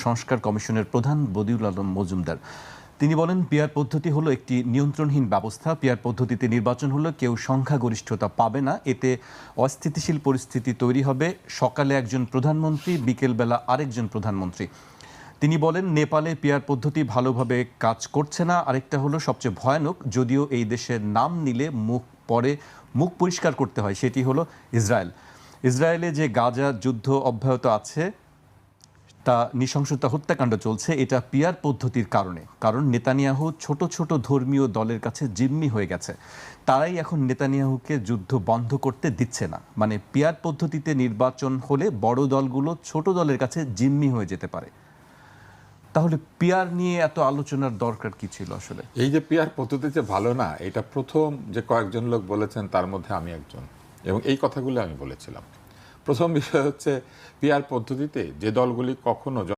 সংস্কার কমিশনের প্রধান বদিউল আলম মজুমদার। তিনি বলেন, পিআর পদ্ধতি হলো একটি নিয়ন্ত্রণহীন ব্যবস্থা। পিআর পদ্ধতিতে নির্বাচন হলে কেউ সংখ্যাগরিষ্ঠতা পাবে না, এতে অস্থিতিশীল পরিস্থিতি তৈরি হবে। সকালে একজন প্রধানমন্ত্রী, বিকেলবেলা আরেকজন প্রধানমন্ত্রী। তিনি বলেন, নেপালে পিআর পদ্ধতি ভালোভাবে কাজ করছে না। আরেকটা হলো সবচেয়ে ভয়ানক, যদিও এই দেশের নাম নিলে মুখ পরিষ্কার করতে হয়, সেটি হলো ইসরায়েলে যে গাজা যুদ্ধ অব্যাহত আছে, তা নৃশংসতা হত্যাকাণ্ড চলছে, এটা পিআর পদ্ধতির কারণে। কারণ নেতানিয়াহু ছোট ছোট ধর্মীয় দলের কাছে জিম্মি হয়ে গেছে, তারাই এখন নেতানিয়াহুকে যুদ্ধ বন্ধ করতে দিচ্ছে না। মানে পিআর পদ্ধতিতে নির্বাচন হলে বড় দলগুলো ছোট দলের কাছে জিম্মি হয়ে যেতে পারে। তাহলে পিআর নিয়ে এত আলোচনার দরকার কি ছিল আসলে? এই যে পিআর পদ্ধতি যে ভালো না, এটা প্রথম যে কয়েকজন লোক বলেছেন তার মধ্যে আমি একজন, এবং এই কথাগুলো আমি বলেছিলাম। প্রথম বিষয় হচ্ছে, পিআর পদ্ধতিতে যে দলগুলি কখনো